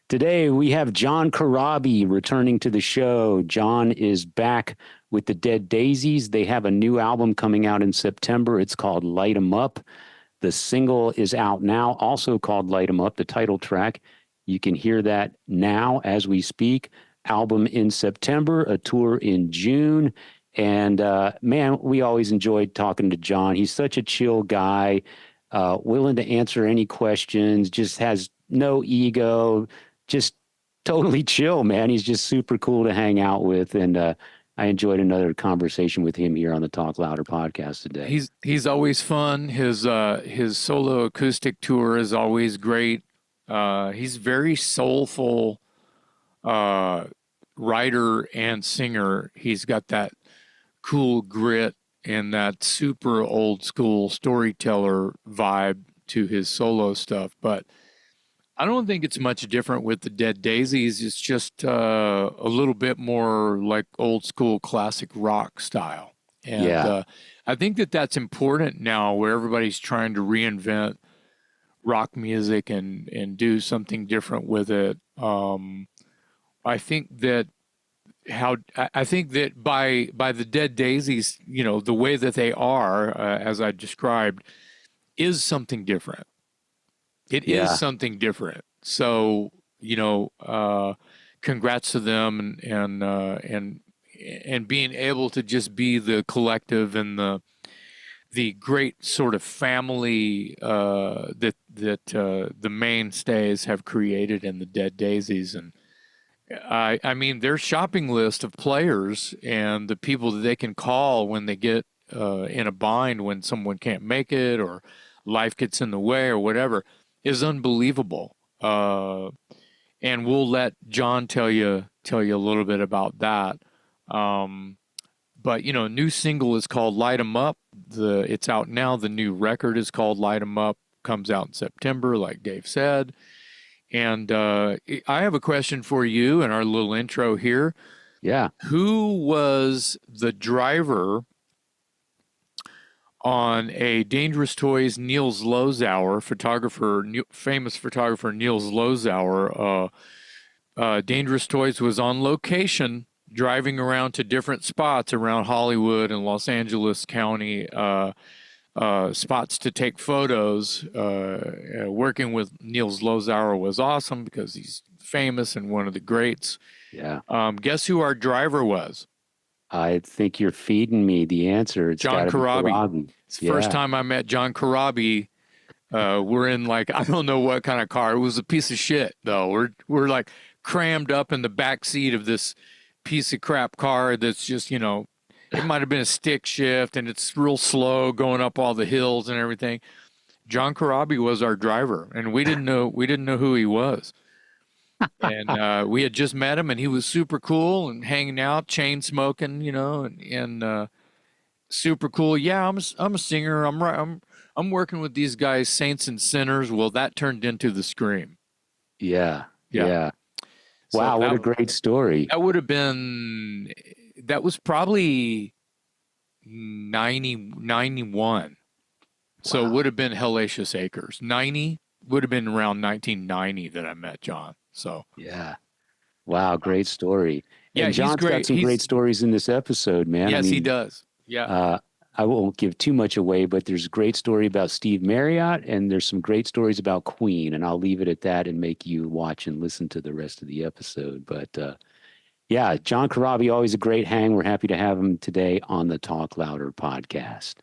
Today we have John Corabi returning to the show. John is back with the Dead Daisies. They have a new album coming out in September. It's called Light 'Em Up. The single is out now, also called Light 'Em Up, the title track. You can hear that now as we speak. Album in September, a tour in June. And man, we always enjoyed talking to John. He's such a chill guy, willing to answer any questions, just has no ego, just totally chill, man. He's just super cool to hang out with. And I enjoyed another conversation with him here on the Talk Louder podcast today. He's always fun. His solo acoustic tour is always great. He's very soulful writer and singer. He's got that cool grit and that super old school storyteller vibe to his solo stuff. But I don't think it's much different with the Dead Daisies. It's just a little bit more like old school classic rock style. And I think that that's important now where everybody's trying to reinvent rock music and do something different with it. I think that by the Dead Daisies, the way that they are, as I described, is something different. It is something different. So, congrats to them and being able to just be the collective and the great sort of family that the mainstays have created in the Dead Daisies. And I mean, their shopping list of players and the people that they can call when they get in a bind, when someone can't make it or life gets in the way or whatever, is unbelievable. And we'll let John tell you a little bit about that. But new single is called Light 'Em Up. It's out now. The new record is called Light 'Em Up. Comes out in September, like Dave said. And I have a question for you in our little intro here. Yeah. Who was the driver on a Dangerous Toys Niels Lozauer, famous photographer Niels Lozauer? Dangerous Toys was on location driving around to different spots around Hollywood and Los Angeles County, spots to take photos. Working with Niels Lozauer was awesome because he's famous and one of the greats. Yeah. Guess who our driver was? I think you're feeding me the answer. It's John Corabi. It's the first Yeah. time I met John Corabi. We're in I don't know what kind of car. It was a piece of shit though. We're like crammed up in the back seat of this piece of crap car that's just, it might have been a stick shift and it's real slow going up all the hills and everything. John Corabi was our driver and we didn't know who he was. And we had just met him and he was super cool and hanging out, chain smoking, and super cool. Yeah, I'm a singer. I'm working with these guys, Saints and Sinners. Well, that turned into The Scream. Yeah. So wow, what a great story. That was probably 91. So it would have been Hellacious Acres. 90 would have been around 1990 that I met John. So yeah. Wow, great story. Yeah, and John's got some great stories in this episode, man. Yes, he does. Yeah. I won't give too much away, but there's a great story about Steve Marriott, and there's some great stories about Queen, and I'll leave it at that and make you watch and listen to the rest of the episode. But yeah, John Corabi, always a great hang. We're happy to have him today on the Talk Louder podcast.